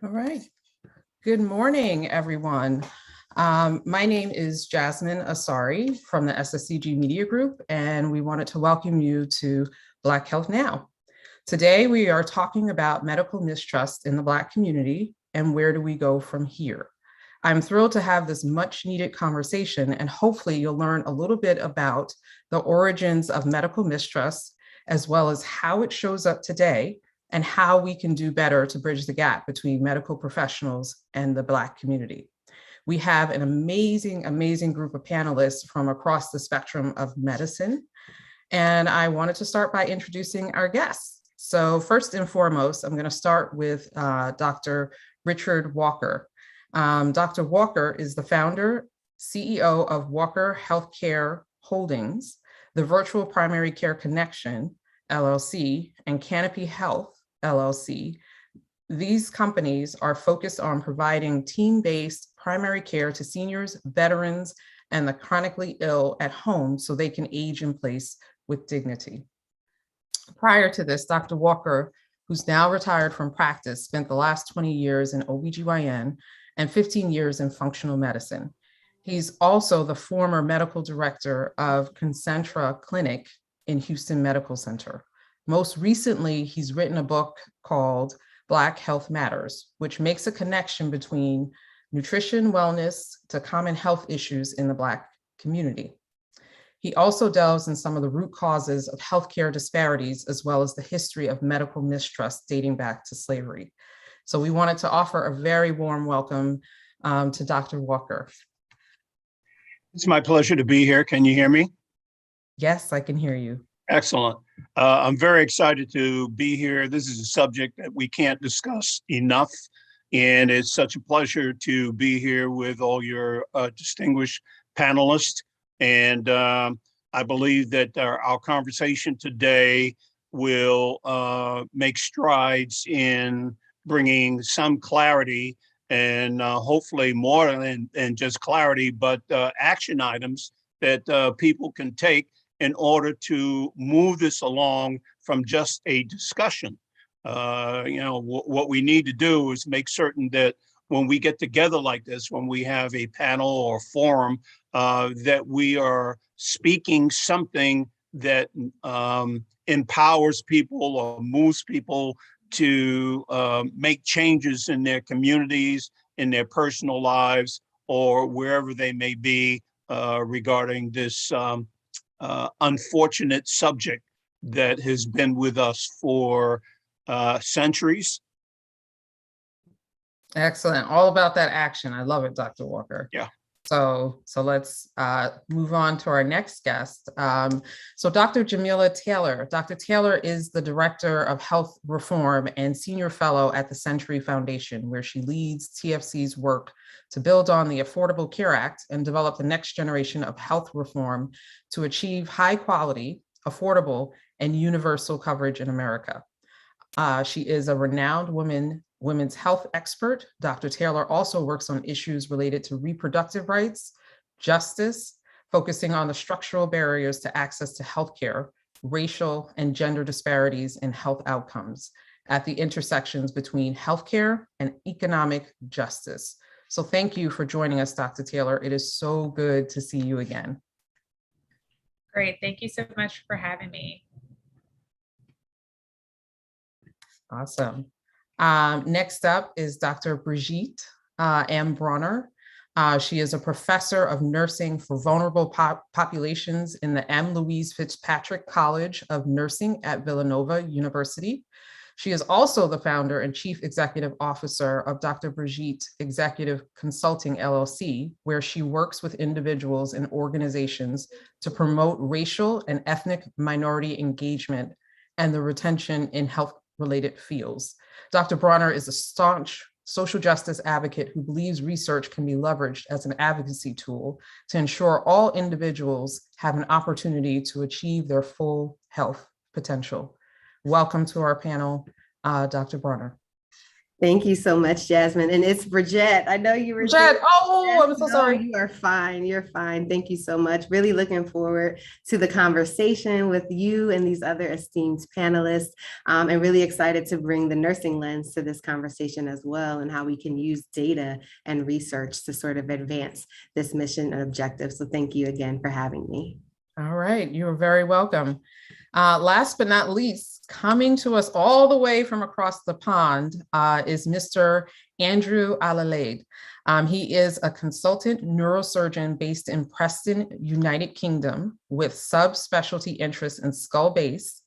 All right. Good morning, everyone. My name is Jasmine Asari from the SSCG Media Group, and we wanted to welcome you to Black Health Now. Today, we are talking about medical mistrust in the Black community and where do we go from here. I'm thrilled to have this much needed conversation, and hopefully you'll learn a little bit about the origins of medical mistrust, as well as how it shows up today and how we can do better to bridge the gap between medical professionals and the Black community. We have an amazing group of panelists from across the spectrum of medicine. And I wanted to start by introducing our guests. So first and foremost, I'm going to start with Dr. Richard Walker. Dr. Walker is the founder, CEO of Walker Healthcare Holdings, the Virtual Primary Care Connection, LLC, and Canopy Health, LLC. These companies are focused on providing team-based primary care to seniors, veterans, and the chronically ill at home so they can age in place with dignity. Prior to this, Dr. Walker, who's now retired from practice, spent the last 20 years in OBGYN and 15 years in functional medicine. He's also the former medical director of Concentra Clinic in Houston Medical Center. Most recently, he's written a book called Black Health Matters, which makes a connection between nutrition, wellness to common health issues in the Black community. He also delves in some of the root causes of healthcare disparities, as well as the history of medical mistrust dating back to slavery. So we wanted to offer a very warm welcome to Dr. Walker. It's my pleasure to be here. Can you hear me? Yes, I can hear you. Excellent. I'm very excited to be here. This is a subject that we can't discuss enough, and it's such a pleasure to be here with all your distinguished panelists. And I believe that our conversation today will make strides in bringing some clarity and hopefully more than just clarity, but action items that people can take in order to move this along from just a discussion. What we need to do is make certain that when we get together like this, when we have a panel or forum, that we are speaking something that empowers people or moves people to make changes in their communities, in their personal lives, or wherever they may be regarding this unfortunate subject that has been with us for centuries. Excellent. All about that action. I love it, Dr. Walker. Yeah. So let's move on to our next guest. So Dr. Jamila Taylor. Dr. Taylor is the Director of Health Reform and Senior Fellow at the Century Foundation, where she leads TFC's work to build on the Affordable Care Act and develop the next generation of health reform to achieve high quality, affordable, and universal coverage in America. She is a renowned women's health expert. Dr. Taylor also works on issues related to reproductive rights, justice, focusing on the structural barriers to access to healthcare, racial and gender disparities in health outcomes at the intersections between healthcare and economic justice. So thank you for joining us, Dr. Taylor. It is so good to see you again. Great. Thank you so much for having me. Awesome. Next up is Dr. Brigitte M. Bronner. She is a professor of nursing for vulnerable populations in the M. Louise Fitzpatrick College of Nursing at Villanova University. She is also the founder and chief executive officer of Dr. Brigitte Executive Consulting LLC, where she works with individuals and organizations to promote racial and ethnic minority engagement and the retention in health-related fields. Dr. Bronner is a staunch social justice advocate who believes research can be leveraged as an advocacy tool to ensure all individuals have an opportunity to achieve their full health potential. Welcome to our panel, Dr. Bronner. Thank you so much, Jasmine. And it's Bridget. I know you were Jed, there. oh, I'm so No, sorry. you are fine. You're fine. Thank you so much. Really looking forward to the conversation with you and these other esteemed panelists. And really excited to bring the nursing lens to this conversation as well, and how we can use data and research to sort of advance this mission and objective. So thank you again for having me. All right, you're very welcome. Last but not least, coming to us all the way from across the pond is Mr. Andrew Alelade. He is a consultant neurosurgeon based in Preston, United Kingdom, with subspecialty interests in skull base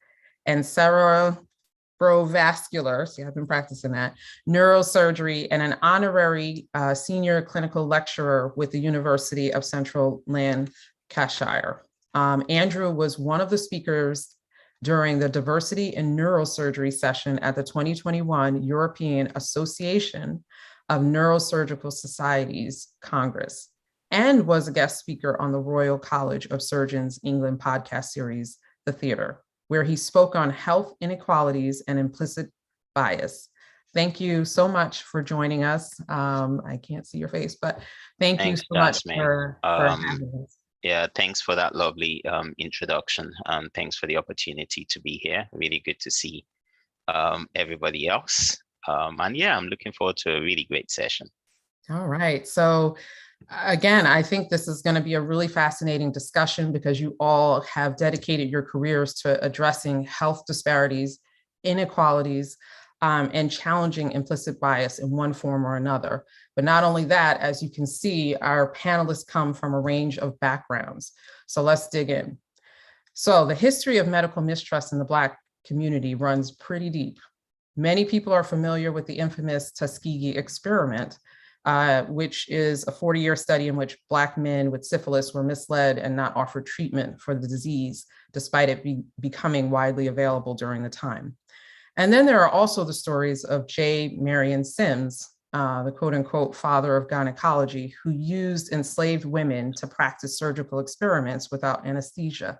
and cerebrovascular, see, I've been practicing that, neurosurgery, and an honorary senior clinical lecturer with the University of Central Lancashire. Andrew was one of the speakers during the Diversity in Neurosurgery session at the 2021 European Association of Neurosurgical Societies Congress, and was a guest speaker on the Royal College of Surgeons England podcast series, The Theatre, where he spoke on health inequalities and implicit bias. Thank you so much for joining us. I can't see your face, but thank you so much for having us. Yeah, thanks for that lovely introduction. Thanks for the opportunity to be here. Really good to see everybody else. And yeah, I'm looking forward to a really great session. All right. So again, I think this is going to be a really fascinating discussion because you all have dedicated your careers to addressing health disparities, inequalities, and challenging implicit bias in one form or another. But not only that, as you can see, our panelists come from a range of backgrounds. So let's dig in. So the history of medical mistrust in the Black community runs pretty deep. Many people are familiar with the infamous Tuskegee Experiment, which is a 40-year study in which Black men with syphilis were misled and not offered treatment for the disease, despite it becoming widely available during the time. And then there are also the stories of J. Marion Sims, the quote unquote father of gynecology, who used enslaved women to practice surgical experiments without anesthesia.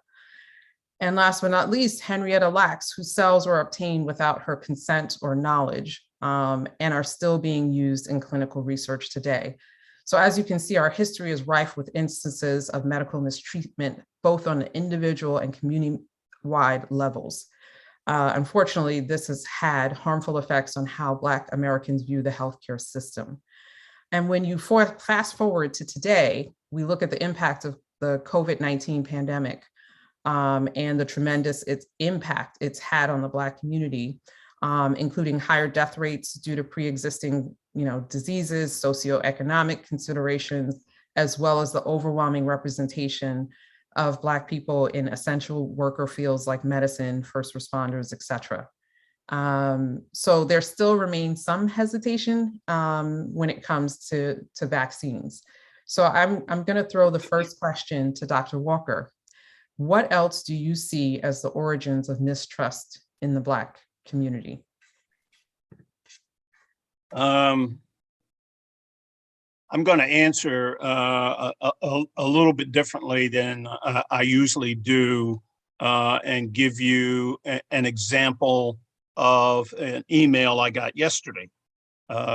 And last but not least, Henrietta Lacks, whose cells were obtained without her consent or knowledge, and are still being used in clinical research today. So as you can see, our history is rife with instances of medical mistreatment, both on the individual and community-wide levels. Unfortunately, this has had harmful effects on how Black Americans view the healthcare system. And when you fast forward to today, we look at the impact of the COVID-19 pandemic and the tremendous impact it's had on the Black community, including higher death rates due to pre-existing diseases, socioeconomic considerations, as well as the overwhelming representation of Black people in essential worker fields like medicine, first responders, et cetera. So there still remains some hesitation when it comes to vaccines. So I'm gonna throw the first question to Dr. Walker. What else do you see as the origins of mistrust in the Black community? I'm going to answer a little bit differently than I usually do and give you an example of an email I got yesterday.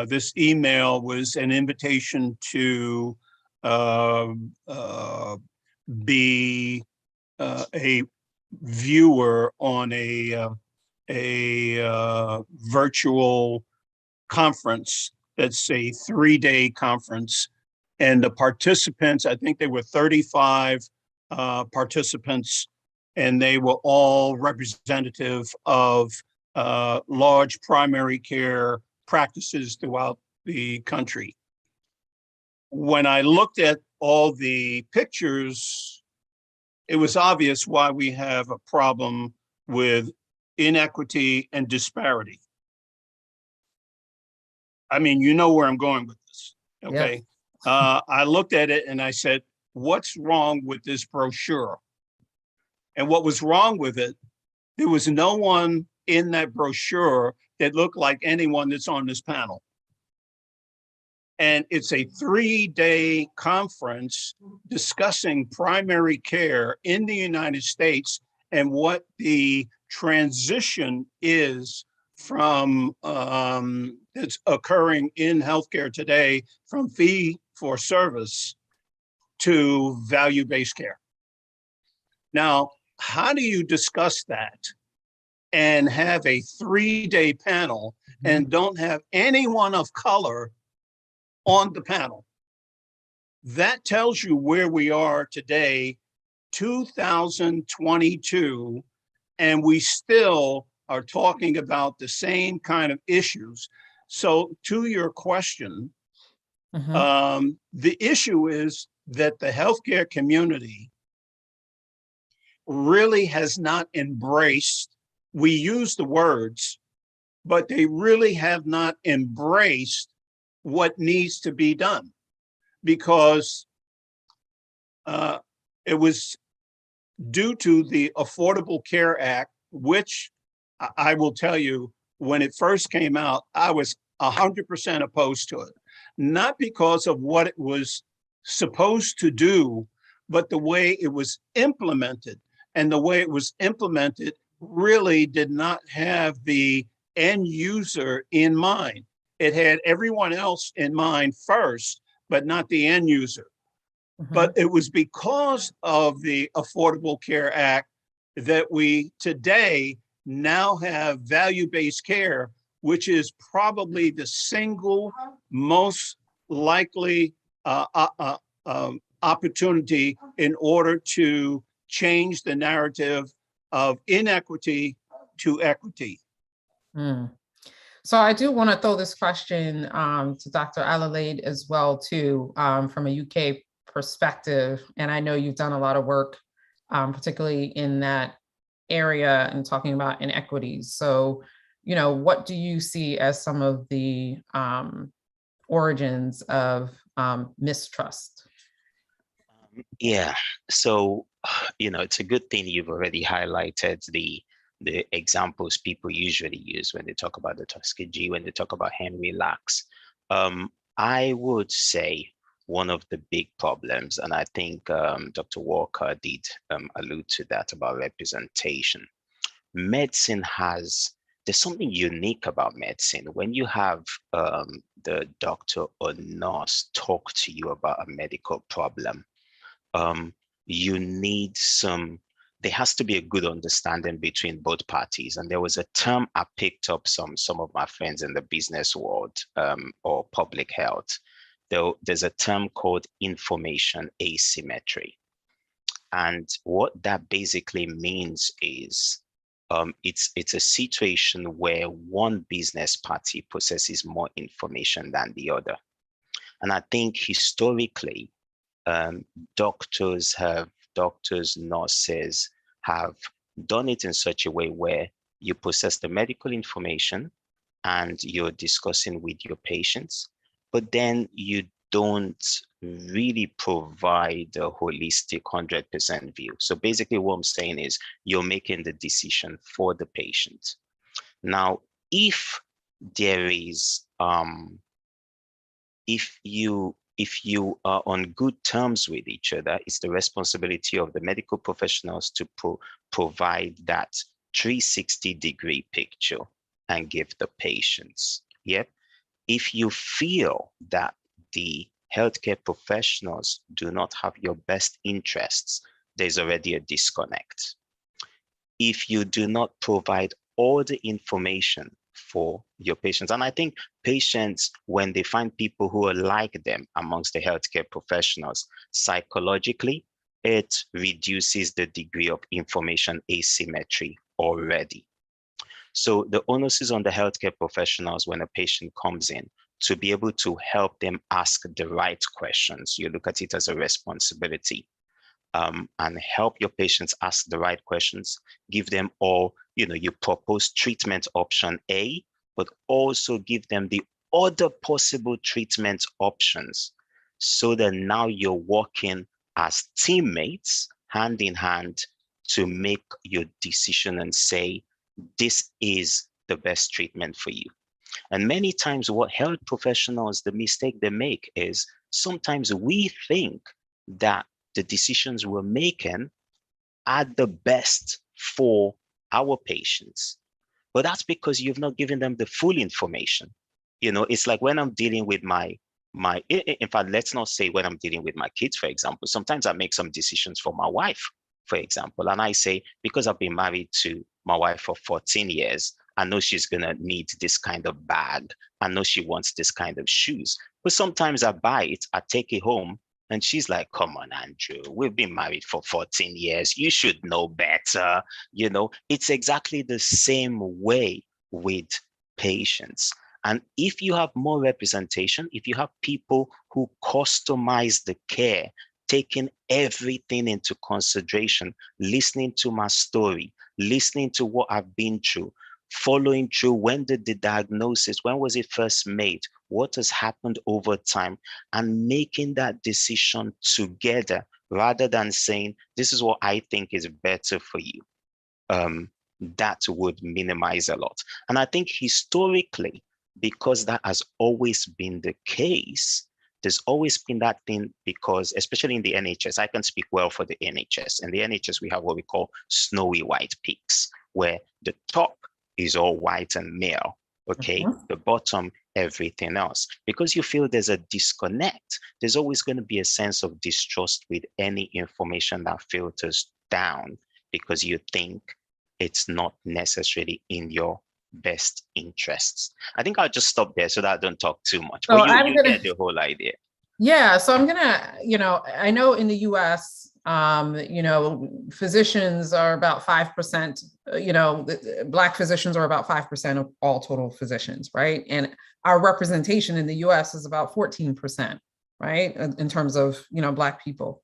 This email was an invitation to be a viewer on a virtual conference. That's a 3-day conference, and the participants, I think there were 35 participants, and they were all representative of large primary care practices throughout the country. When I looked at all the pictures, it was obvious why we have a problem with inequity and disparity. I mean, you know where I'm going with this, okay? Yeah. I looked at it and I said, what's wrong with this brochure? And what was wrong with it, there was no one in that brochure that looked like anyone that's on this panel. And it's a 3-day conference discussing primary care in the United States and what the transition is from it's occurring in healthcare today, from fee for service to value-based care. Now, how do you discuss that and have a 3-day panel and don't have anyone of color on the panel? That tells you where we are today, 2022, and we still are talking about the same kind of issues. So to your question, the issue is that the healthcare community really has not embraced, we use the words, but they really have not embraced what needs to be done, because it was due to the Affordable Care Act, which I will tell you, when it first came out, I was 100% opposed to it. Not because of what it was supposed to do, but the way it was implemented. And the way it was implemented really did not have the end user in mind. It had everyone else in mind first, but not the end user. But it was because of the Affordable Care Act that we today now have value-based care, which is probably the single most likely opportunity in order to change the narrative of inequity to equity. So I do want to throw this question to Dr. Alelade as well, too, from a UK perspective. And I know you've done a lot of work, particularly in that area and talking about inequities. So, you know, what do you see as some of the origins of mistrust? Yeah, so, you know, it's a good thing you've already highlighted the examples people usually use when they talk about the Tuskegee, when they talk about Henry Lax. I would say one of the big problems, and I think Dr. Walker did allude to that about representation. Medicine there's something unique about medicine. When you have the doctor or nurse talk to you about a medical problem, you need there has to be a good understanding between both parties. And there was a term I picked up some of my friends in the business world or public health. There's a term called information asymmetry. And what that basically means is it's a situation where one business party possesses more information than the other. And I think historically, doctors, nurses have done it in such a way where you possess the medical information and you're discussing with your patients, but then you don't really provide a holistic 100% view. So basically what I'm saying is you're making the decision for the patient. Now, if there is, if you are on good terms with each other, it's the responsibility of the medical professionals to provide that 360-degree picture and give the patients. Yep. If you feel that the healthcare professionals do not have your best interests, there's already a disconnect. If you do not provide all the information for your patients, and I think patients, when they find people who are like them amongst the healthcare professionals, psychologically, it reduces the degree of information asymmetry already. So the onus is on the healthcare professionals when a patient comes in to be able to help them ask the right questions. You look at it as a responsibility, and help your patients ask the right questions, give them all, you propose treatment option A, but also give them the other possible treatment options so that now you're working as teammates, hand in hand, to make your decision and say, this is the best treatment for you. And many times what health professionals, the mistake they make is sometimes we think that the decisions we're making are the best for our patients. but that's because you've not given them the full information. You know, it's like when I'm dealing with in fact, let's not say when I'm dealing with my kids, for example. Sometimes I make some decisions for my wife, for example, and I say, because I've been married to my wife for 14 years, I know she's going to need this kind of bag. I know she wants this kind of shoes. But sometimes I buy it, I take it home, and she's like, come on, Andrew, we've been married for 14 years. You should know better. You know, it's exactly the same way with patients. And if you have more representation, if you have people who customize the care, taking everything into consideration, listening to my story, listening to what I've been through, following through, when did the diagnosis, when was it first made, what has happened over time, and making that decision together rather than saying, this is what I think is better for you. That would minimize a lot. And I think historically, because that has always been the case, there's always been that thing, because especially in the NHS, I can speak well for the NHS. In the NHS, we have what we call snowy white peaks, where the top is all white and male, okay? The bottom, everything else. Because you feel there's a disconnect, there's always going to be a sense of distrust with any information that filters down, because you think it's not necessarily in your best interests. I think I'll just stop there so that I don't talk too much. So But you get the whole idea. Yeah, so I'm gonna, I know in the US, physicians are about 5%, Black physicians are about 5% of all total physicians, right? And our representation in the US is about 14%, right? In terms of, Black people.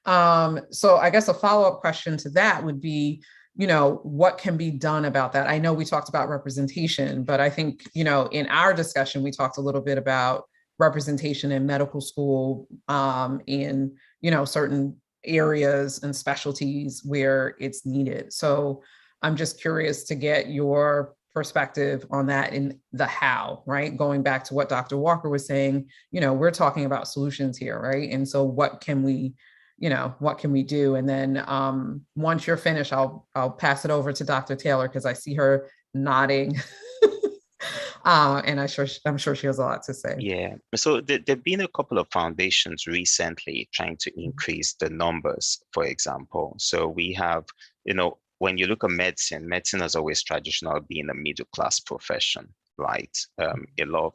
So I guess a follow-up question to that would be, what can be done about that? I know we talked about representation, but I think, in our discussion, we talked a little bit about representation in medical school, in, certain areas and specialties where it's needed. So I'm just curious to get your perspective on that in the how, right? Going back to what Dr. Walker was saying, we're talking about solutions here, right? And so what can we do? And then once you're finished, I'll pass it over to Dr. Taylor, because I see her nodding. And I'm sure she has a lot to say. Yeah, so there've been a couple of foundations recently trying to increase the numbers, for example. So we have, when you look at medicine has always traditionally been a middle class profession, right? A lot of,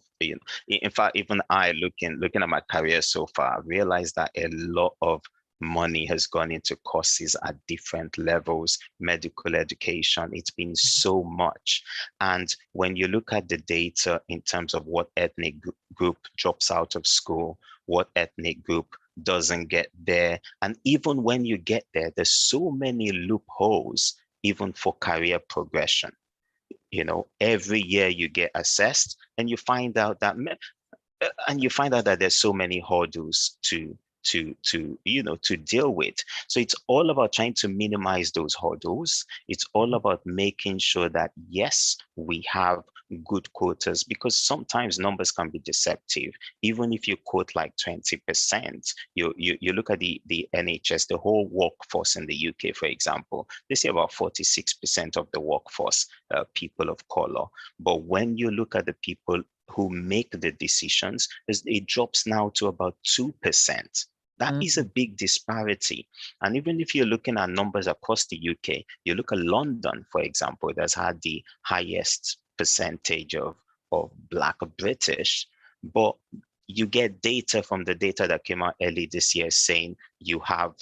in fact, even I looking at my career so far, I realized that a lot of money has gone into courses at different levels, medical education. It's been so much. And when you look at the data in terms of what ethnic group drops out of school, what ethnic group doesn't get there, and even when you get there, there's so many loopholes, even for career progression. Every year you get assessed and you find out that there's so many hurdles to deal with. So it's all about trying to minimize those hurdles. It's all about making sure that, yes, we have good quotas, because sometimes numbers can be deceptive. Even if you quote like 20%, you look at the NHS, the whole workforce in the UK, for example, they say about 46% of the workforce are people of color. But when you look at the people who make the decisions, it drops now to about 2%. That is a big disparity. And even if you're looking at numbers across the UK, you look at London, for example, that's had the highest percentage of Black British, but you get data from the data that came out early this year saying you have,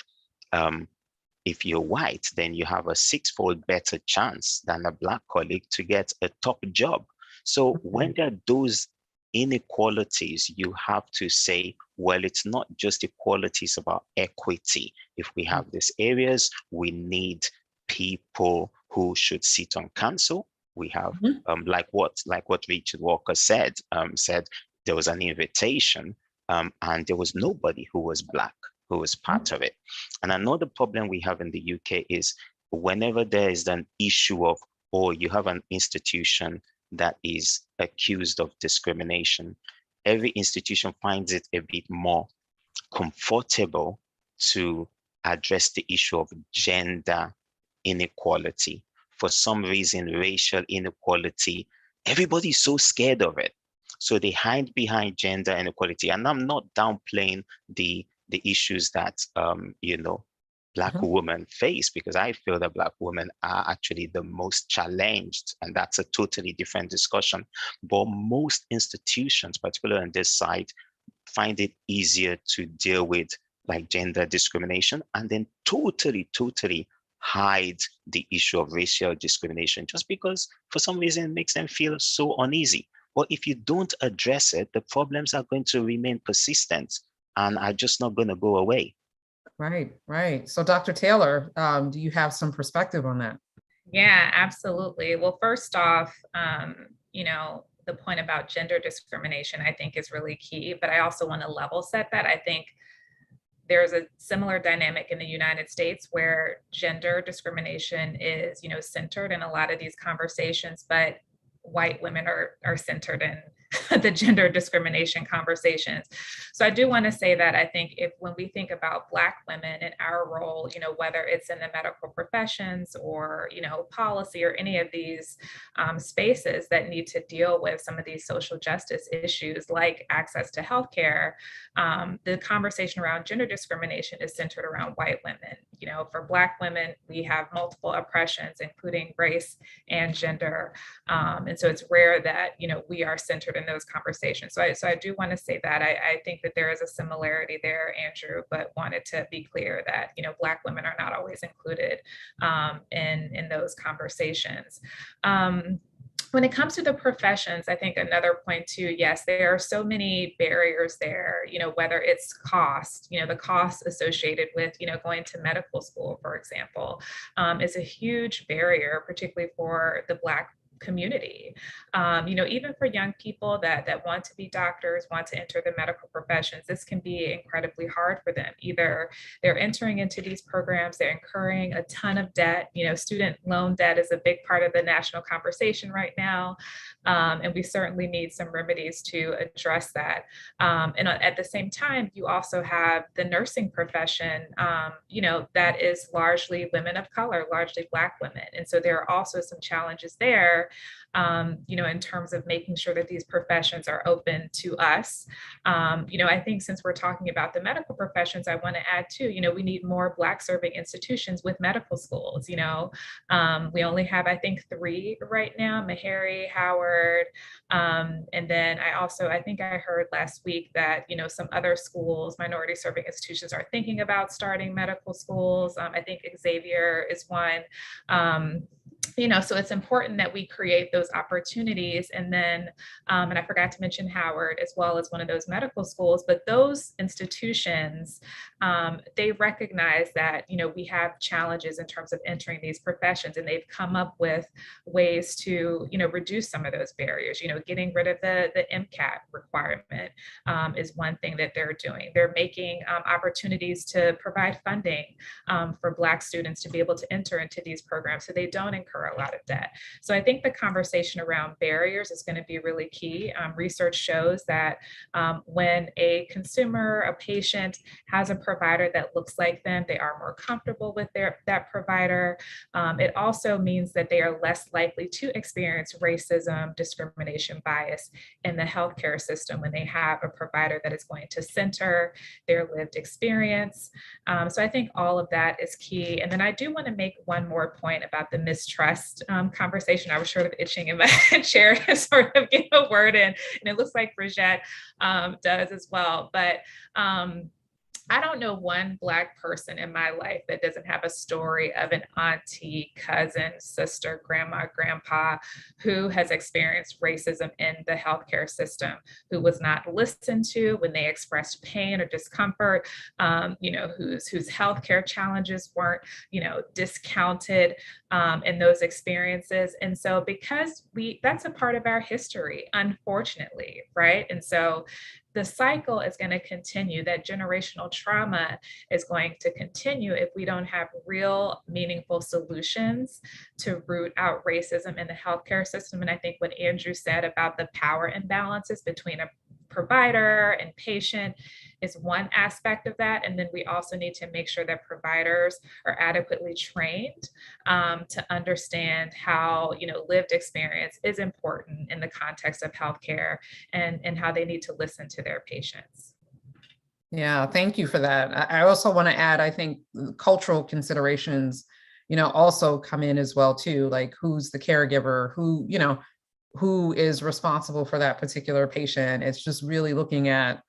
if you're white, then you have a 6-fold better chance than a Black colleague to get a top job. So when there are those inequalities, you have to say, well, it's not just equality, it's about equity. If we have these areas, we need people who should sit on council. We have, like what Richard Walker said there was an invitation and there was nobody who was Black who was part of it. And another problem we have in the UK is whenever there is an issue of, or you have an institution that is accused of discrimination, every institution finds it a bit more comfortable to address the issue of gender inequality. for some reason, racial inequality, everybody's so scared of it. So they hide behind gender inequality. And I'm not downplaying the issues that, Black women face, because I feel that Black women are actually the most challenged, and that's a totally different discussion. But most institutions, particularly on this side, find it easier to deal with like gender discrimination and then totally hide the issue of racial discrimination just because for some reason it makes them feel so uneasy. But if you don't address it, the problems are going to remain persistent and are just not going to go away. Right. So Dr. Taylor, do you have some perspective on that? Yeah, absolutely. Well, first off, the point about gender discrimination, I think is really key, but I also want to level set that. I think there's a similar dynamic in the United States where gender discrimination is, centered in a lot of these conversations, but white women are centered in the gender discrimination conversations. So I do want to say that I think when we think about Black women and our role, whether it's in the medical professions or, policy or any of these spaces that need to deal with some of these social justice issues like access to healthcare, the conversation around gender discrimination is centered around white women. For Black women, we have multiple oppressions, including race and gender. And so it's rare that, we are centered in those conversations. So I do want to say that I think that there is a similarity there, Andrew, but wanted to be clear that, Black women are not always included in those conversations. When it comes to the professions, I think another point too, yes, there are so many barriers there, whether it's cost, the cost associated with, going to medical school, for example, is a huge barrier, particularly for the Black community. Even for young people that want to be doctors, want to enter the medical professions, this can be incredibly hard for them. Either they're entering into these programs, they're incurring a ton of debt. Student loan debt is a big part of the national conversation right now. And we certainly need some remedies to address that. And at the same time, you also have the nursing profession, that is largely women of color, largely Black women. And so there are also some challenges there, in terms of making sure that these professions are open to us. I think since we're talking about the medical professions, I want to add too, we need more Black serving institutions with medical schools. We only have, I think, 3 right now, Meharry, Howard. And then I think I heard last week that, some other schools, minority serving institutions are thinking about starting medical schools. I think Xavier is one. So it's important that we create those opportunities. And then, and I forgot to mention Howard as well as one of those medical schools, but those institutions, they recognize that, we have challenges in terms of entering these professions, and they've come up with ways to, reduce some of those barriers. Getting rid of the MCAT requirement is one thing that they're doing. They're making opportunities to provide funding for Black students to be able to enter into these programs so they don't incur a lot of debt. So I think the conversation around barriers is going to be really key. Research shows that when a consumer, a patient has a provider that looks like them, they are more comfortable with that provider. It also means that they are less likely to experience racism, discrimination, bias in the healthcare system when they have a provider that is going to center their lived experience. So I think all of that is key. And then I do want to make one more point about the mistrust conversation. I was sort of itching in my chair to sort of get a word in, and it looks like Bridget does as well. But I don't know one Black person in my life that doesn't have a story of an auntie, cousin, sister, grandma, grandpa who has experienced racism in the healthcare system, who was not listened to when they expressed pain or discomfort, whose healthcare challenges weren't, discounted in those experiences. And so because that's a part of our history, unfortunately, right? And so the cycle is going to continue. That generational trauma is going to continue if we don't have real, meaningful solutions to root out racism in the healthcare system. And I think what Andrew said about the power imbalances between a provider and patient is one aspect of that. And then we also need to make sure that providers are adequately trained to understand how, lived experience is important in the context of healthcare and how they need to listen to their patients. Yeah, thank you for that. I also want to add, I think cultural considerations, also come in as well too, like who's the caregiver, who is responsible for that particular patient. It's just really looking at,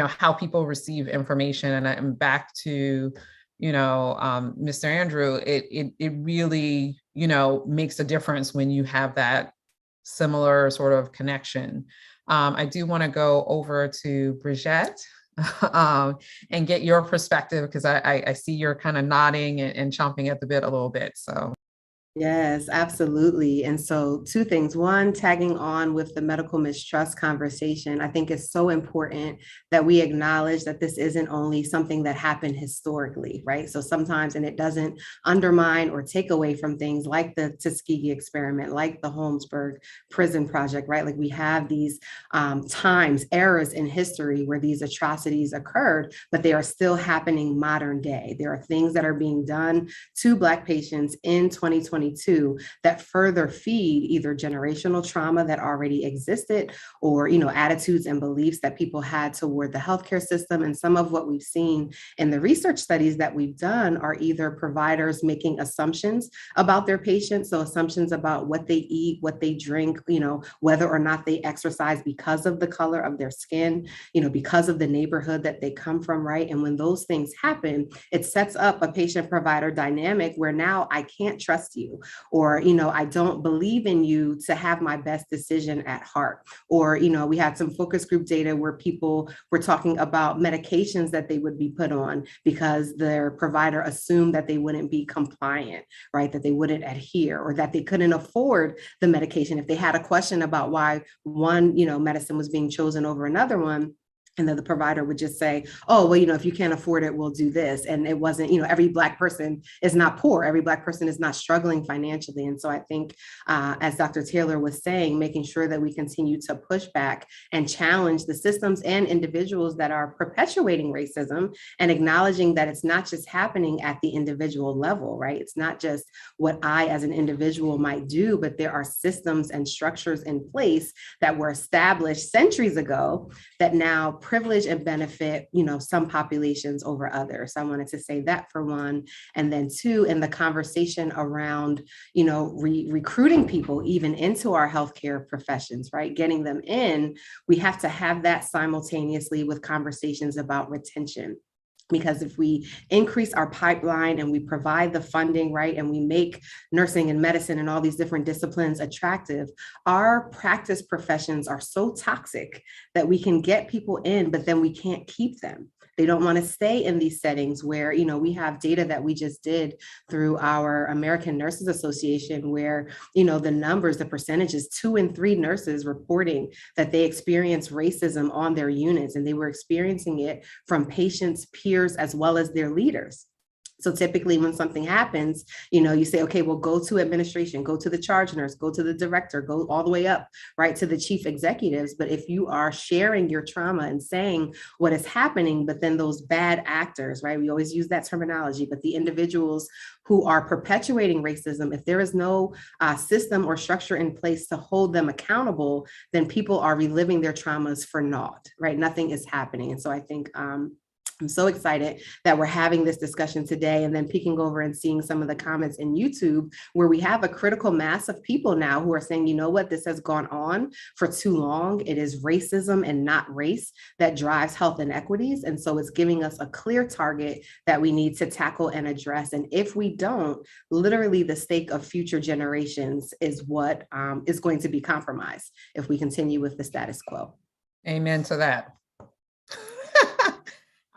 how people receive information. And I'm back to, Mr. Andrew, it really, makes a difference when you have that similar sort of connection. I do want to go over to Brigitte and get your perspective, because I see you're kind of nodding and chomping at the bit a little bit. So. Yes, absolutely. And so two things. One, tagging on with the medical mistrust conversation, I think it's so important that we acknowledge that this isn't only something that happened historically, right? So sometimes, and it doesn't undermine or take away from things like the Tuskegee Experiment, like the Holmesburg Prison Project, right? Like we have these eras in history where these atrocities occurred, but they are still happening modern day. There are things that are being done to Black patients in 2022 that further feed either generational trauma that already existed or, attitudes and beliefs that people had toward the healthcare system. And some of what we've seen in the research studies that we've done are either providers making assumptions about their patients. So assumptions about what they eat, what they drink, whether or not they exercise because of the color of their skin, because of the neighborhood that they come from, right? And when those things happen, it sets up a patient-provider dynamic where now I can't trust you. Or, I don't believe in you to have my best decision at heart. Or, we had some focus group data where people were talking about medications that they would be put on because their provider assumed that they wouldn't be compliant, right? That they wouldn't adhere, or that they couldn't afford the medication. If they had a question about why one, medicine was being chosen over another one, and then the provider would just say, oh, well, if you can't afford it, we'll do this. And it wasn't, every Black person is not poor. Every Black person is not struggling financially. And so I think, as Dr. Taylor was saying, making sure that we continue to push back and challenge the systems and individuals that are perpetuating racism, and acknowledging that it's not just happening at the individual level, right? It's not just what I as an individual might do, but there are systems and structures in place that were established centuries ago that now privilege and benefit, some populations over others. So I wanted to say that for one. And then two, in the conversation around, recruiting people even into our healthcare professions, right? Getting them in, we have to have that simultaneously with conversations about retention. Because if we increase our pipeline and we provide the funding, right, and we make nursing and medicine and all these different disciplines attractive, our practice professions are so toxic that we can get people in, but then we can't keep them. They don't want to stay in these settings where, we have data that we just did through our American Nurses Association where, the numbers, the percentages, 2 in 3 nurses reporting that they experience racism on their units, and they were experiencing it from patients, peers, as well as their leaders. So typically when something happens, you say, okay, well, go to administration, go to the charge nurse, go to the director, go all the way up, right, to the chief executives. But if you are sharing your trauma and saying what is happening, but then those bad actors, right, we always use that terminology, but the individuals who are perpetuating racism, if there is no system or structure in place to hold them accountable, then people are reliving their traumas for naught, right? Nothing is happening. And so I think, I'm so excited that we're having this discussion today, and then peeking over and seeing some of the comments in YouTube where we have a critical mass of people now who are saying, what, this has gone on for too long. It is racism and not race that drives health inequities. And so it's giving us a clear target that we need to tackle and address. And if we don't, literally the stake of future generations is what is going to be compromised if we continue with the status quo. Amen to that.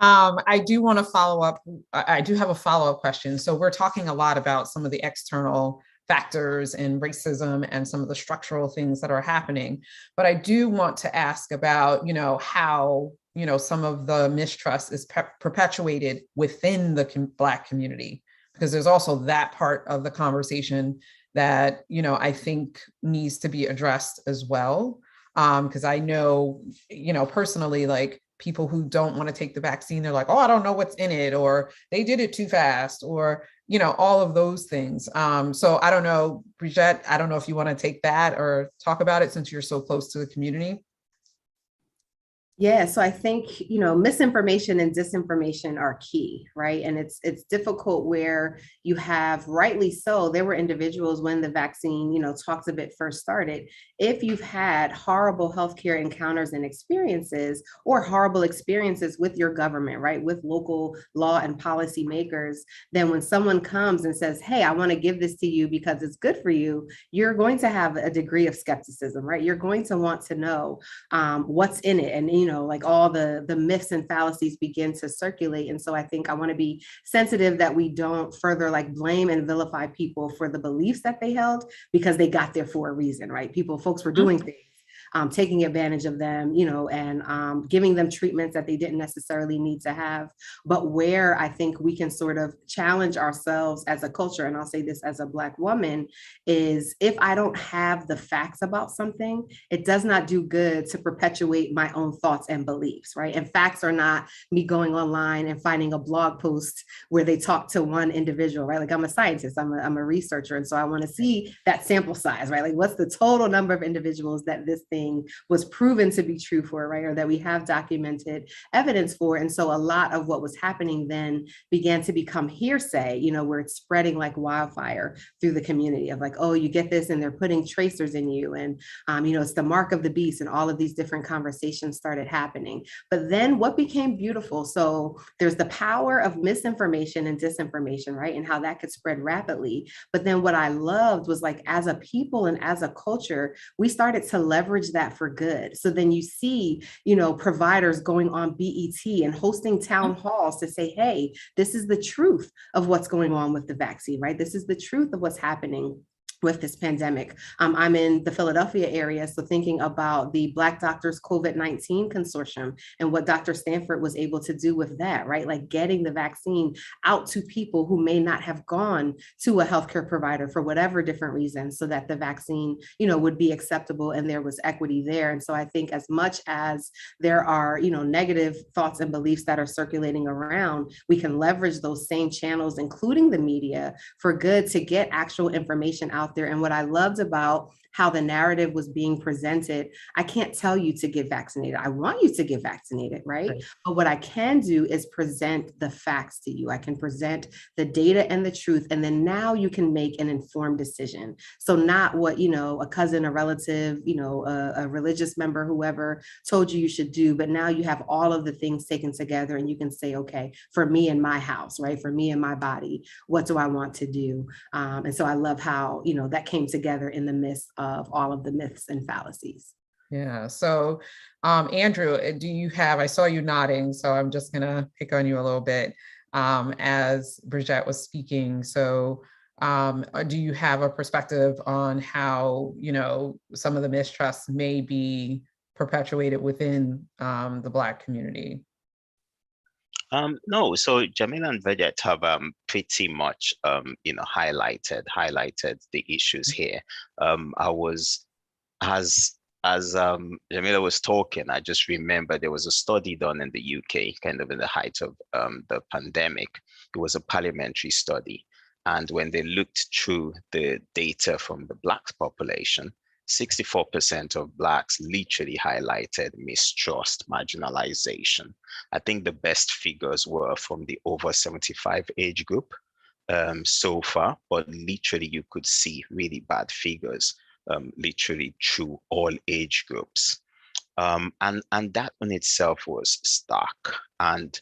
I do want to follow up. I do have a follow-up question. So we're talking a lot about some of the external factors in racism and some of the structural things that are happening. But I do want to ask about, how, some of the mistrust is perpetuated within the Black community, because there's also that part of the conversation that, I think needs to be addressed as well. Because I know, personally, like people who don't want to take the vaccine, they're like, oh, I don't know what's in it, or they did it too fast, or, all of those things. So I don't know, Brigitte, I don't know if you want to take that or talk about it since you're so close to the community. Yeah, so I think, misinformation and disinformation are key, right? And it's difficult where you have, rightly so, there were individuals when the vaccine, talks of it first started. If you've had horrible healthcare encounters and experiences, or horrible experiences with your government, right, with local law and policy makers, then when someone comes and says, hey, I want to give this to you because it's good for you, you're going to have a degree of skepticism, right? You're going to want to know what's in it. And, like all the myths and fallacies begin to circulate. And so I think I want to be sensitive that we don't further like blame and vilify people for the beliefs that they held, because they got there for a reason, right? Folks were doing things, taking advantage of them, and giving them treatments that they didn't necessarily need to have. But where I think we can sort of challenge ourselves as a culture, and I'll say this as a Black woman, is if I don't have the facts about something, it does not do good to perpetuate my own thoughts and beliefs, right? And facts are not me going online and finding a blog post where they talk to one individual, right? Like I'm a scientist, I'm a researcher. And so I want to see that sample size, right? Like what's the total number of individuals that this thing was proven to be true for, right? Or that we have documented evidence for. And so a lot of what was happening then began to become hearsay, where it's spreading like wildfire through the community of like, oh, you get this and they're putting tracers in you. And, it's the mark of the beast, and all of these different conversations started happening. But then what became beautiful? So there's the power of misinformation and disinformation, right? And how that could spread rapidly. But then what I loved was like, as a people and as a culture, we started to leverage that for good. So then you see, providers going on BET and hosting town halls to say, hey, this is the truth of what's going on with the vaccine, right? This is the truth of what's happening with this pandemic. I'm in the Philadelphia area, so thinking about the Black Doctors COVID-19 Consortium and what Dr. Stanford was able to do with that, right? Like getting the vaccine out to people who may not have gone to a healthcare provider for whatever different reasons, so that the vaccine, would be acceptable and there was equity there. And so I think as much as there are, negative thoughts and beliefs that are circulating around, we can leverage those same channels, including the media, for good to get actual information out there. And what I loved about how the narrative was being presented, I can't tell you to get vaccinated. I want you to get vaccinated, right? But what I can do is present the facts to you. I can present the data and the truth, and then now you can make an informed decision. So not what, a cousin, a relative, a religious member, whoever told you should do, but now you have all of the things taken together and you can say, okay, for me and my house, right? For me and my body, what do I want to do? And so I love how, that came together in the midst of all of the myths and fallacies. Yeah. So, Andrew, I saw you nodding, so I'm just going to pick on you a little bit as Brigitte was speaking. So, do you have a perspective on how, some of the mistrust may be perpetuated within the Black community? No, so Jamila and Vedette have pretty much highlighted the issues here. I was as Jamila was talking, I just remember there was a study done in the UK, kind of in the height of the pandemic. It was a parliamentary study, and when they looked through the data from the Black population, 64% of Blacks literally highlighted mistrust, marginalization. I think the best figures were from the over 75 age group so far, but literally you could see really bad figures literally through all age groups. And that in itself was stark. And,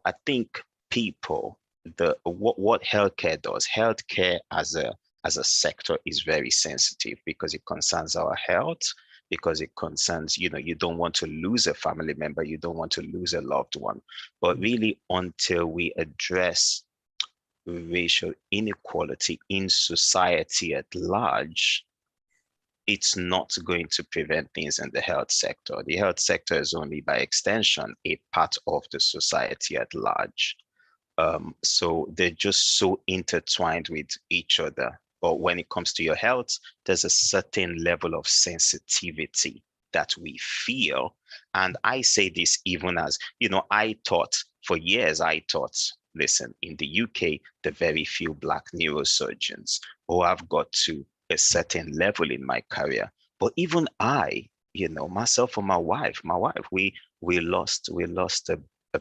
I think people, what healthcare does, healthcare as a sector is very sensitive because it concerns our health, because it concerns, you don't want to lose a family member, you don't want to lose a loved one. But really, until we address racial inequality in society at large, it's not going to prevent things in the health sector. The health sector is only by extension a part of the society at large. So they're just so intertwined with each other. But when it comes to your health, there's a certain level of sensitivity that we feel. And I say this even as, I taught for years, listen, in the UK, the very few Black neurosurgeons who have got to a certain level in my career. But even I, myself and my wife, we lost a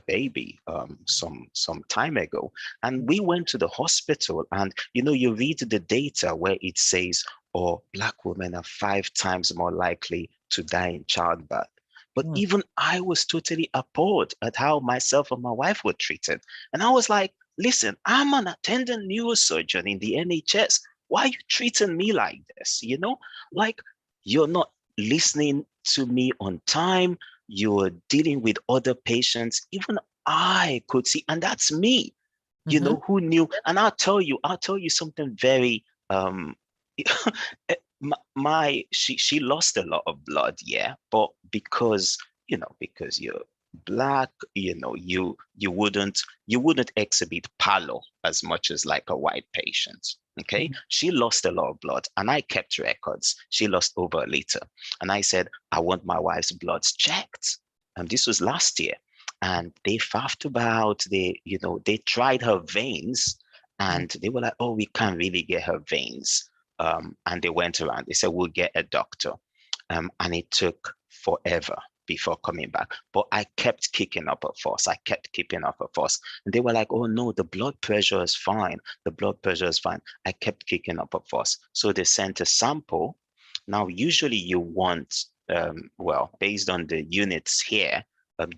baby some time ago, and we went to the hospital, and you read the data where it says, oh, Black women are 5 times more likely to die in childbirth. But even I was totally appalled at how myself and my wife were treated. And I was like, listen, I'm an attending neurosurgeon in the NHS. Why are you treating me like this? Like, you're not listening to me on time. You're dealing with other patients. Even I could see, and that's me, who knew. And I'll tell you something very, she lost a lot of blood, yeah, but because you're Black, you wouldn't exhibit pallor as much as like a white patient. Okay, she lost a lot of blood, and I kept records. She lost over a liter, and I said, I want my wife's bloods checked. And this was last year, and they faffed about. They tried her veins, and they were like, oh, we can't really get her veins. And they went around. They said, we'll get a doctor, and it took forever before coming back. But I kept kicking up a fuss. And they were like, oh no, the blood pressure is fine. I kept kicking up a fuss. So they sent a sample. Now, usually you want, based on the units here,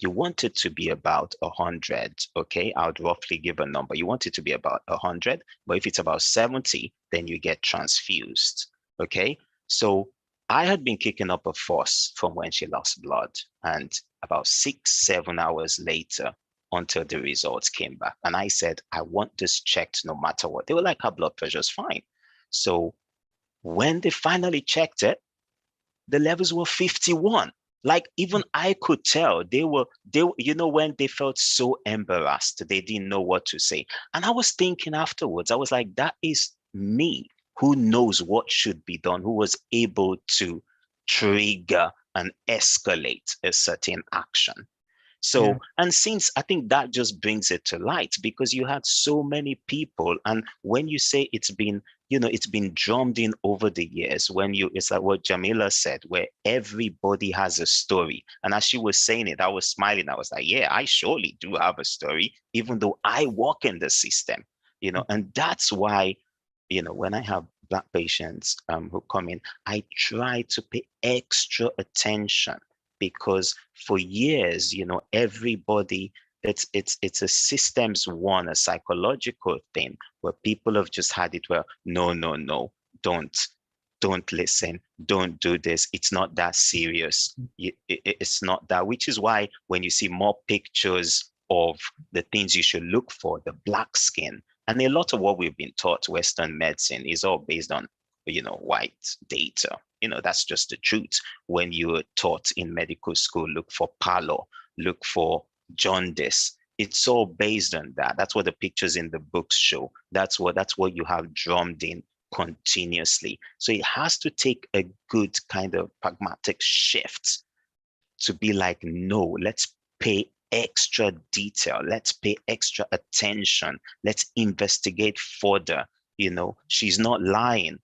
you want it to be about 100, okay? I would roughly give a number. You want it to be about 100, but if it's about 70, then you get transfused, okay? So I had been kicking up a fuss from when she lost blood, and about 6-7 hours later, until the results came back. And I said, I want this checked no matter what. They were like, her blood pressure is fine. So when they finally checked it, the levels were 51. Like, even I could tell they were, when they felt so embarrassed, they didn't know what to say. And I was thinking afterwards, I was like, that is me, who knows what should be done, who was able to trigger and escalate a certain action. So, and since I think that just brings it to light, because you had so many people, and when you say it's been drummed in over the years, it's like what Jamila said, where everybody has a story. And as she was saying it, I was smiling. I was like, yeah, I surely do have a story, even though I work in the system, and that's why, when I have Black patients who come in, I try to pay extra attention, because for years, everybody, it's a systems one, a psychological thing, where people have just had it where, no, don't listen, don't do this, it's not that serious. It's not that, which is why when you see more pictures of the things you should look for, the Black skin, and a lot of what we've been taught, Western medicine, is all based on, white data. That's just the truth. When you were taught in medical school, look for pallor, look for jaundice. It's all based on that. That's what the pictures in the books show. That's what you have drummed in continuously. So it has to take a good kind of pragmatic shift to be like, no, let's pay extra detail. Let's pay extra attention. Let's investigate further. She's not lying.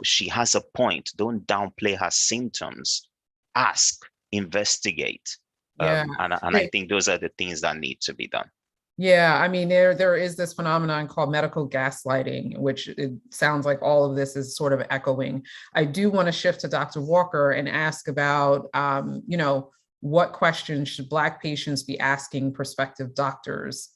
She has a point. Don't downplay her symptoms. Ask, investigate. And I think those are the things that need to be done. Yeah, I mean, there is this phenomenon called medical gaslighting, which it sounds like all of this is sort of echoing. I do want to shift to Dr. Walker and ask about, what questions should Black patients be asking prospective doctors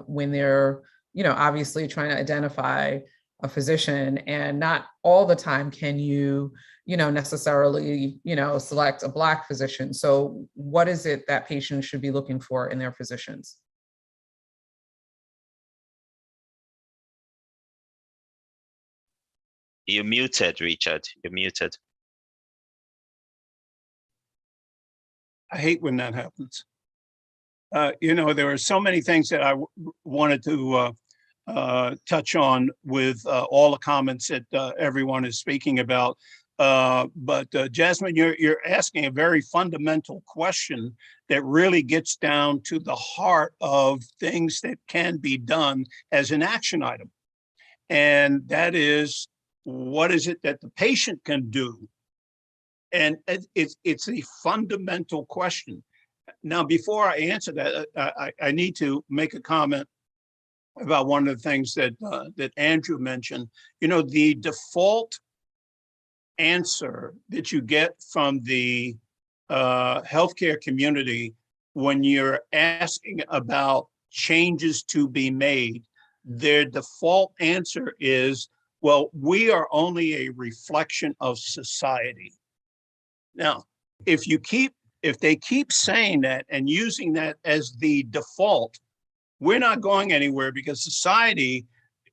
when they're, obviously trying to identify a physician, and not all the time can you, necessarily, select a Black physician. So what is it that patients should be looking for in their physicians? You're muted, Richard. You're muted. I hate when that happens. There are so many things that I wanted to touch on with all the comments that everyone is speaking about. But Jasmine, you're asking a very fundamental question that really gets down to the heart of things that can be done as an action item. And that is, what is it that the patient can do? And it's a fundamental question. Now, before I answer that, I need to make a comment about one of the things that that Andrew mentioned. You know, the default answer that you get from the healthcare community when you're asking about changes to be made, their default answer is, well, we are only a reflection of society. Now, if they keep saying that and using that as the default, we're not going anywhere, because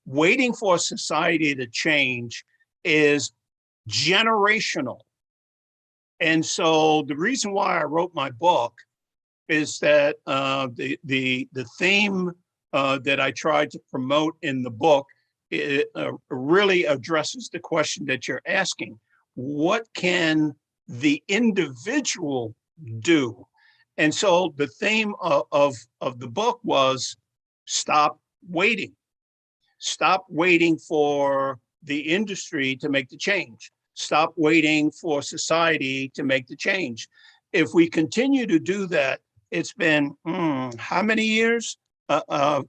waiting for society to change is generational. And so the reason why I wrote my book is that the theme that I tried to promote in the book, it really addresses the question that you're asking. What can the individual do? And so the theme of the book was stop waiting. Stop waiting for the industry to make the change. Stop waiting for society to make the change. If we continue to do that, it's been how many years? Over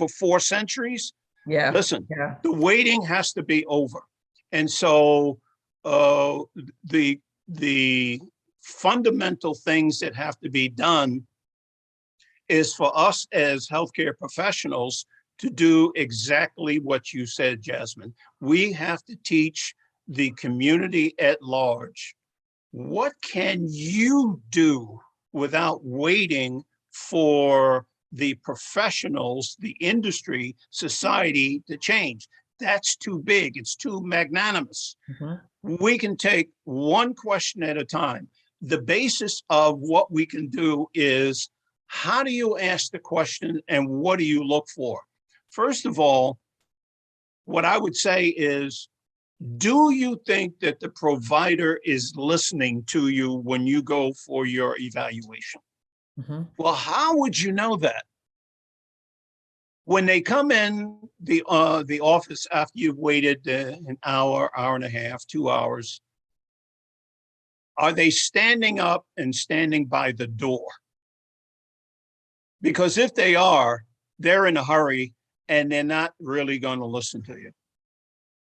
4 centuries. Yeah. Listen, Yeah. the waiting has to be over. And so the fundamental things that have to be done is for us as healthcare professionals to do exactly what you said, Jasmine. We have to teach the community at large, what can you do without waiting for the professionals, the industry, society to change? That's too big. It's too magnanimous. We can take one question at a time. The basis of what we can do is, how do you ask the question and what do you look for? First of all, what I would say is, do you think that the provider is listening to you when you go for your evaluation? Well, how would you know that? When they come in the office after you've waited an hour, hour and a half, 2 hours, are they standing up and standing by the door? Because if they are, they're in a hurry and they're not really going to listen to you.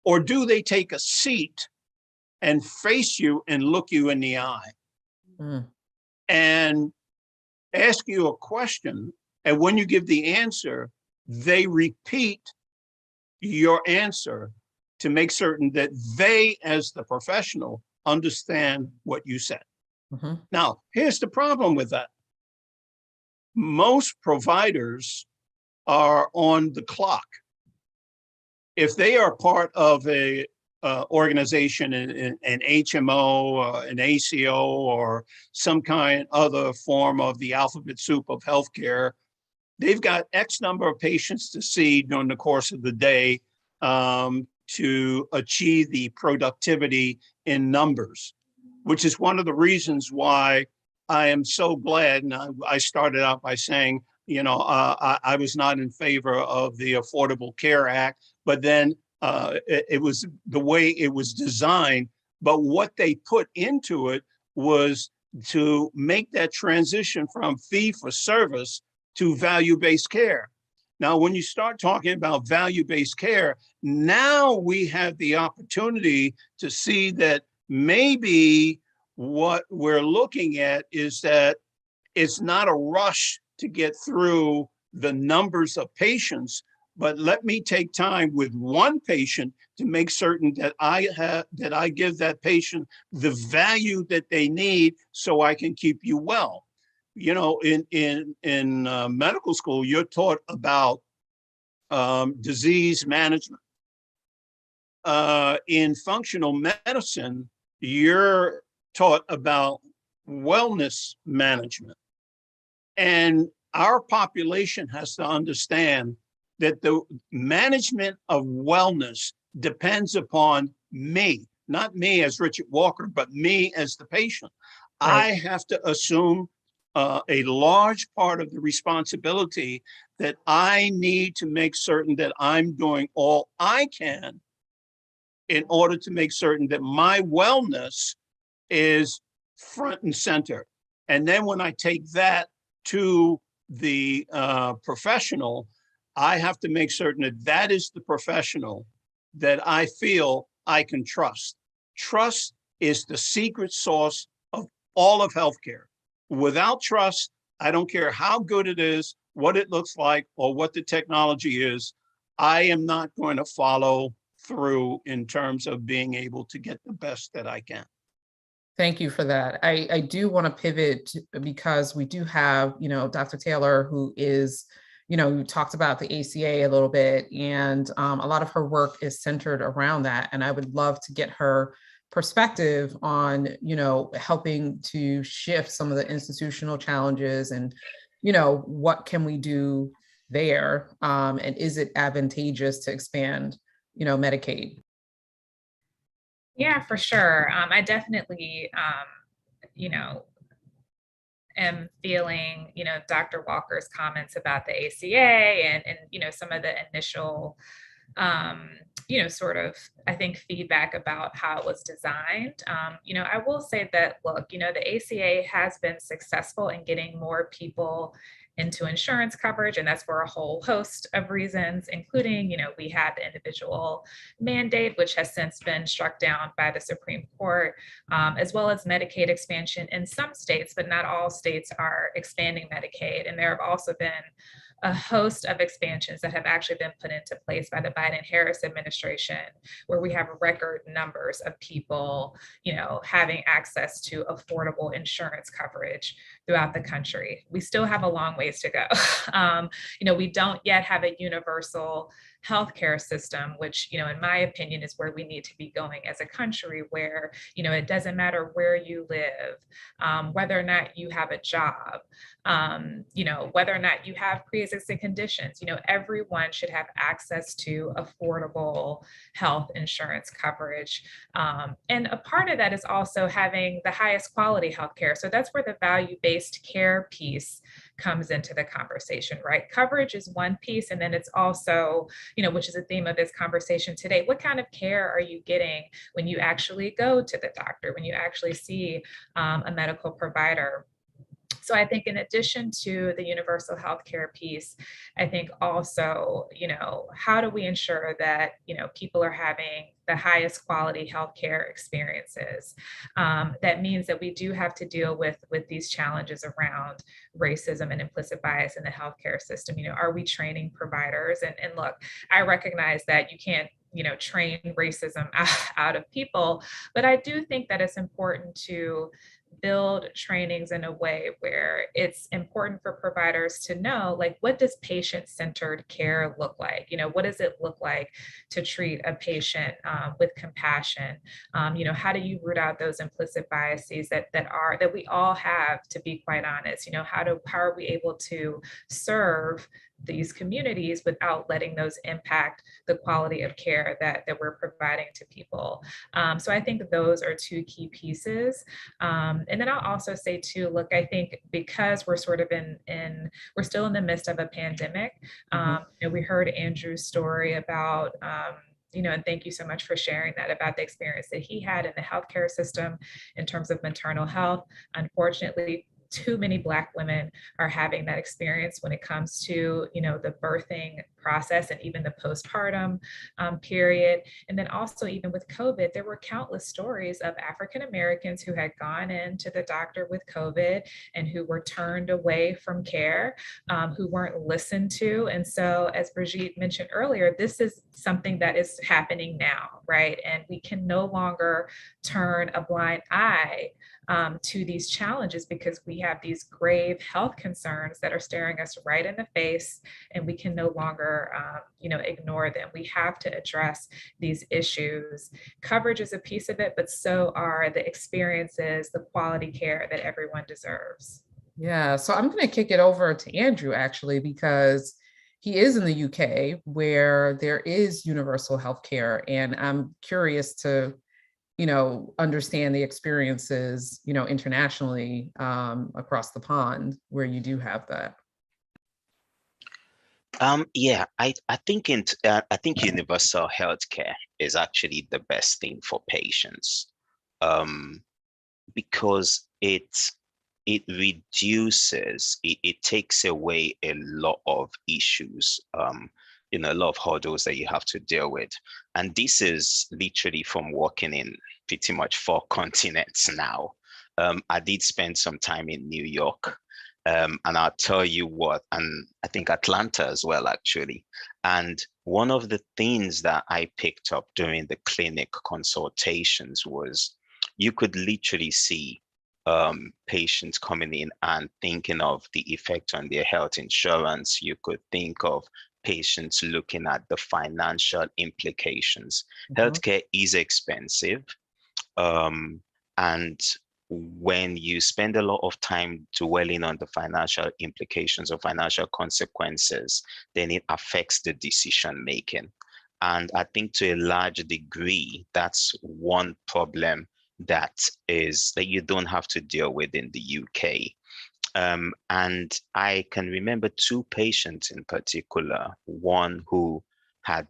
Or do they take a seat and face you and look you in the eye and ask you a question? And when you give the answer, they repeat your answer to make certain that they, as the professional, understand what you said. Now, here's the problem with that. Most providers are on the clock. If they are part of a organization, an HMO, an ACO, or some kind other form of the alphabet soup of healthcare, they've got X number of patients to see during the course of the day to achieve the productivity in numbers, which is one of the reasons why I am so glad. And I started out by saying, you know, I was not in favor of the Affordable Care Act, but then it was the way it was designed. But what they put into it was to make that transition from fee for service to value-based care. Now, when you start talking about value-based care, now we have the opportunity to see that maybe what we're looking at is that it's not a rush to get through the numbers of patients, but let me take time with one patient to make certain that I give that patient the value that they need so I can keep you well. You know, in medical school, you're taught about disease management. In functional medicine, you're taught about wellness management. And our population has to understand that the management of wellness depends upon me, not me as Richard Walker, but me as the patient. Right. I have to assume a large part of the responsibility that I need to make certain that I'm doing all I can in order to make certain that my wellness is front and center. And then when I take that to the professional, I have to make certain that that is the professional that I feel I can trust. Trust is the secret sauce of all of healthcare. Without trust, I don't care how good it is, what it looks like, or what the technology is, I am not going to follow through in terms of being able to get the best that I can. Thank you for that. I do want to pivot because we do have, Dr. Taylor, who is, who talked about the ACA a little bit, and a lot of her work is centered around that. And I would love to get her perspective on, helping to shift some of the institutional challenges and, what can we do there? And is it advantageous to expand, Medicaid? Yeah, for sure. I definitely, am feeling, Dr. Walker's comments about the ACA and some of the initial, sort of, I think, feedback about how it was designed. I will say that, look, the ACA has been successful in getting more people into insurance coverage, and that's for a whole host of reasons, including, we had the individual mandate, which has since been struck down by the Supreme Court, as well as Medicaid expansion in some states, but not all states are expanding Medicaid. And there have also been a host of expansions that have actually been put into place by the Biden-Harris administration, where we have record numbers of people, having access to affordable insurance coverage throughout the country. We still have a long ways to go. We don't yet have a universal healthcare system, which, in my opinion, is where we need to be going as a country, where, it doesn't matter where you live, whether or not you have a job, whether or not you have pre-existing conditions, everyone should have access to affordable health insurance coverage. And a part of that is also having the highest quality healthcare. So that's where the value-based care piece comes into the conversation, right? Coverage is one piece, and then it's also, which is a theme of this conversation today, what kind of care are you getting when you actually go to the doctor, when you actually see a medical provider? So I think in addition to the universal healthcare piece, I think also, how do we ensure that, people are having the highest quality healthcare experiences? That means that we do have to deal with these challenges around racism and implicit bias in the healthcare system. Are we training providers? And look, I recognize that you can't train racism out of people, but I do think that it's important to build trainings in a way where it's important for providers to know, like, what does patient-centered care look like? What does it look like to treat a patient with compassion? How do you root out those implicit biases that we all have, to be quite honest? How are we able to serve these communities without letting those impact the quality of care that we're providing to people? So I think those are two key pieces. And then I'll also say too, look, I think because we're sort of we're still in the midst of a pandemic. We heard Andrew's story about, and thank you so much for sharing that, about the experience that he had in the healthcare system in terms of maternal health. Unfortunately, too many Black women are having that experience when it comes to, the birthing process and even the postpartum period. And then also, even with COVID, there were countless stories of African Americans who had gone into the doctor with COVID and who were turned away from care, who weren't listened to. And so, as Brigitte mentioned earlier, this is something that is happening now, right? And we can no longer turn a blind eye to these challenges, because we have these grave health concerns that are staring us right in the face, and we can no longer, ignore them. We have to address these issues. Coverage is a piece of it, but so are the experiences, the quality care that everyone deserves. Yeah, so I'm going to kick it over to Andrew, actually, because he is in the UK, where there is universal health care, and I'm curious to understand the experiences, internationally, across the pond where you do have that. Yeah, I think I think universal healthcare is actually the best thing for patients, because it reduces, it takes away a lot of issues, a lot of hurdles that you have to deal with. And this is literally from working in pretty much 4 continents now. I did spend some time in New York. And I'll tell you what, and I think Atlanta as well, actually. And one of the things that I picked up during the clinic consultations was you could literally see patients coming in and thinking of the effect on their health insurance. You could think of patients looking at the financial implications. Healthcare is expensive. And when you spend a lot of time dwelling on the financial implications or financial consequences, then it affects the decision making. And I think to a large degree, that's one problem that you don't have to deal with in the UK. And I can remember 2 patients in particular, one who had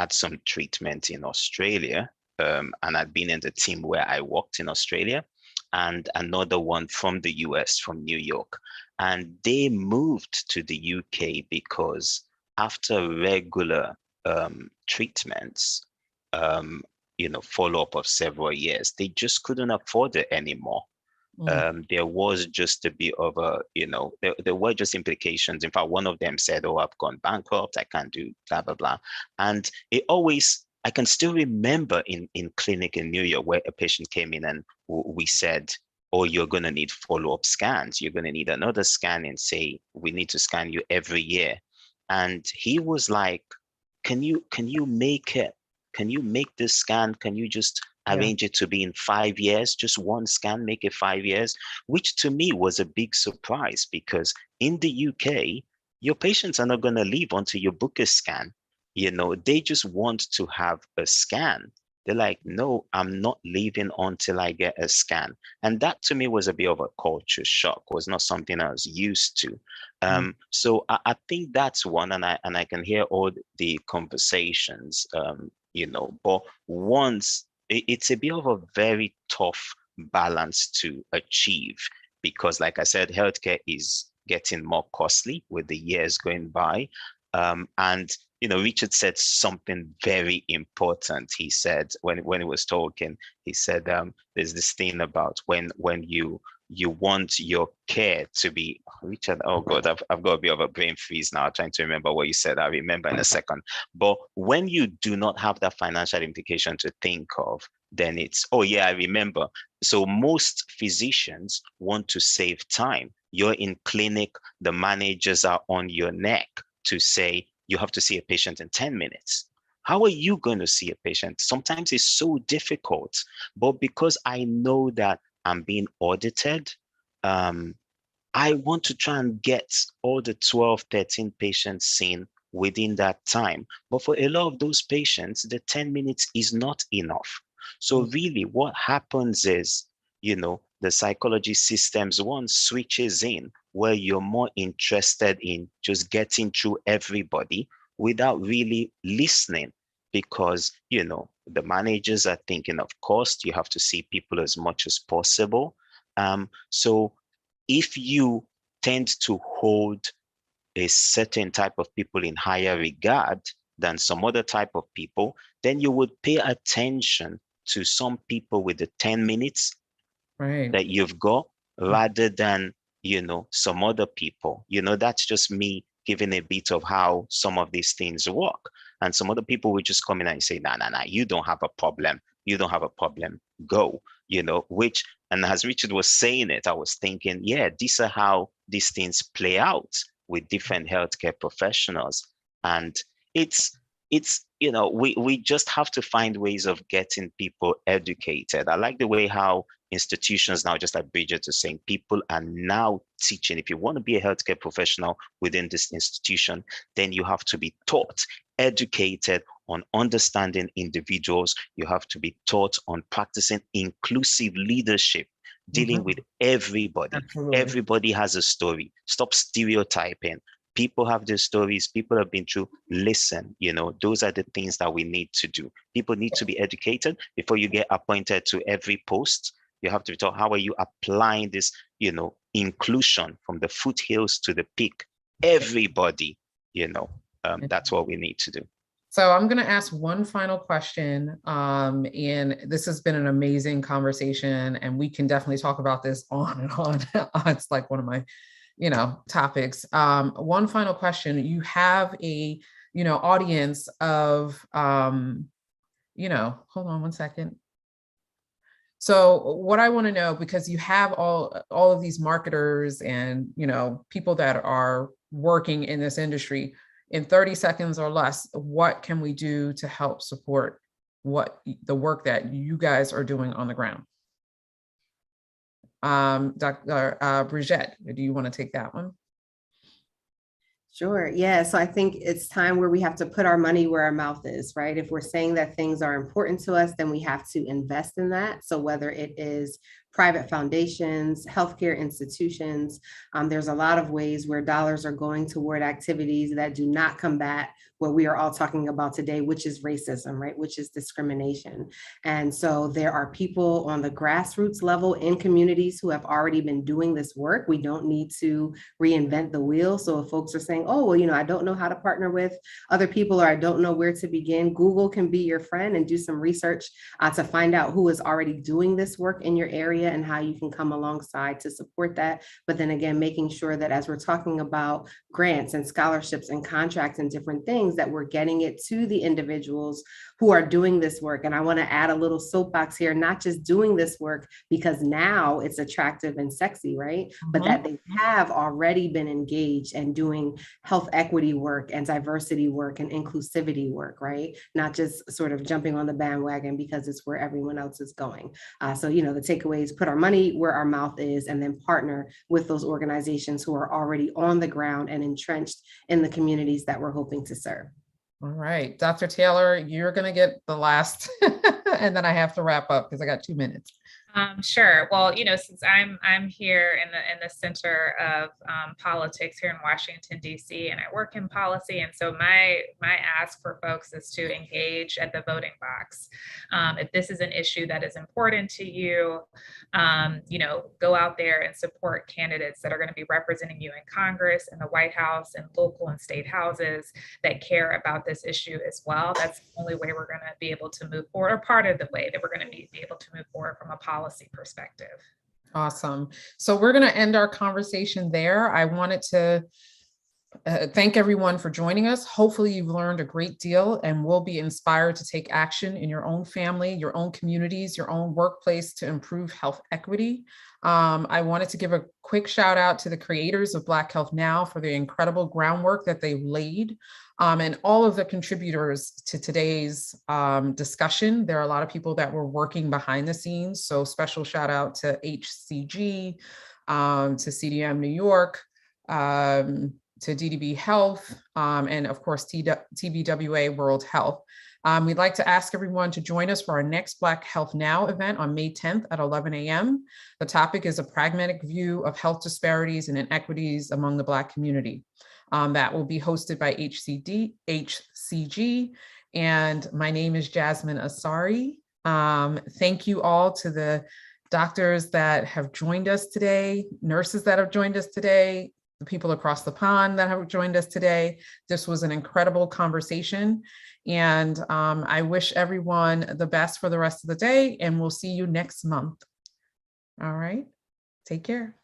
some treatment in Australia, and I'd been in the team where I worked in Australia, and another one from the US, from New York. And they moved to the UK because after regular treatments, follow-up of several years, they just couldn't afford it anymore. There was just a bit of a, there were just implications. In fact, one of them said, "Oh, I've gone bankrupt, I can't do blah, blah, blah." And I can still remember in clinic in New York where a patient came in and we said, "Oh, you're going to need follow-up scans. You're going to need another scan," and say, "We need to scan you every year." And he was like, can you make it? Can you make this scan? Can you just arrange it to be in 5 years? Just one scan, make it 5 years, which to me was a big surprise, because in the UK, your patients are not going to leave until you book a scan. They just want to have a scan. They're like, "No, I'm not leaving until I get a scan." And that to me was a bit of a culture shock, was not something I was used to. So I think that's one, and I can hear all the conversations, but once it's a bit of a very tough balance to achieve, because like I said, healthcare is getting more costly with the years going by. And Richard said something very important. He said when he was talking, he said there's this thing about when you want your care to be, Richard, oh God, I've got a bit of a brain freeze now trying to remember what you said. I'll remember in a second. But when you do not have that financial implication to think of, then it's, oh yeah, I remember. So most physicians want to save time. You're in clinic, the managers are on your neck to say, you have to see a patient in 10 minutes. How are you going to see a patient? Sometimes it's so difficult, but because I know that I'm being audited, I want to try and get all the 12, 13 patients seen within that time. But for a lot of those patients, the 10 minutes is not enough. So really what happens is, the psychology systems one switches in where you're more interested in just getting through everybody without really listening, because, the managers are thinking of cost. You have to see people as much as possible. So if you tend to hold a certain type of people in higher regard than some other type of people, then you would pay attention to some people with the 10 minutes that you've got, rather than, some other people. That's just me giving a bit of how some of these things work. And some other people will just come in and say, nah, you don't have a problem. You don't have a problem. Go, which, and as Richard was saying it, I was thinking, yeah, these are how these things play out with different healthcare professionals. And it's we just have to find ways of getting people educated. I like the way how institutions now, just like Bridget is saying, people are now teaching. If you want to be a healthcare professional within this institution, then you have to be taught educated on understanding individuals. You have to be taught on practicing inclusive leadership, dealing with everybody. Absolutely. Everybody has a story. Stop stereotyping. People have their stories. People have been through. Listen, those are the things that we need to do. People need to be educated before you get appointed to every post. You have to be taught, how are you applying this, inclusion from the foothills to the peak? Everybody, that's what we need to do. So I'm going to ask one final question, and this has been an amazing conversation, and we can definitely talk about this on and on. It's like one of my, topics. One final question: you have a, audience of, hold on one second. So what I want to know, because you have all of these marketers and, people that are working in this industry, in 30 seconds or less, what can we do to help support the work that you guys are doing on the ground? Dr. Brigitte, do you want to take that one? Sure. Yeah. So I think it's time where we have to put our money where our mouth is, right? If we're saying that things are important to us, then we have to invest in that. So whether it is private foundations, healthcare institutions, there's a lot of ways where dollars are going toward activities that do not combat what we are all talking about today, which is racism, right? Which is discrimination. And so there are people on the grassroots level in communities who have already been doing this work. We don't need to reinvent the wheel. So if folks are saying, oh, well, I don't know how to partner with other people, or I don't know where to begin, Google can be your friend and do some research to find out who is already doing this work in your area and how you can come alongside to support that. But then again, making sure that as we're talking about grants and scholarships and contracts and different things, that we're getting it to the individuals who are doing this work. And I want to add a little soapbox here, not just doing this work because now it's attractive and sexy, right? But that they have already been engaged and doing health equity work and diversity work and inclusivity work, right? Not just sort of jumping on the bandwagon because it's where everyone else is going. So, the takeaway is put our money where our mouth is, and then partner with those organizations who are already on the ground and entrenched in the communities that we're hoping to serve. All right, Dr. Taylor, you're going to get the last, and then I have to wrap up because I got 2 minutes. Sure. Well, since I'm here in the center of politics here in Washington, D.C., and I work in policy, and so my ask for folks is to engage at the voting box. If this is an issue that is important to you, go out there and support candidates that are going to be representing you in Congress and the White House and local and state houses that care about this issue as well. That's the only way we're going to be able to move forward, or part of the way that we're going to be able to move forward from a policy perspective. Awesome. So we're going to end our conversation there. I wanted to thank everyone for joining us. Hopefully you've learned a great deal and will be inspired to take action in your own family, your own communities, your own workplace to improve health equity. I wanted to give a quick shout out to the creators of Black Health Now for the incredible groundwork that they've laid, and all of the contributors to today's discussion. There are a lot of people that were working behind the scenes. So special shout out to HCG, to CDM New York, to DDB Health, and of course, TBWA World Health. We'd like to ask everyone to join us for our next Black Health Now event on May 10th at 11 a.m. The topic is a pragmatic view of health disparities and inequities among the Black community. That will be hosted by HCG, and my name is Jasmine Asari. Thank you all to the doctors that have joined us today, nurses that have joined us today, the people across the pond that have joined us today. This was an incredible conversation, and I wish everyone the best for the rest of the day, and we'll see you next month. All right, take care.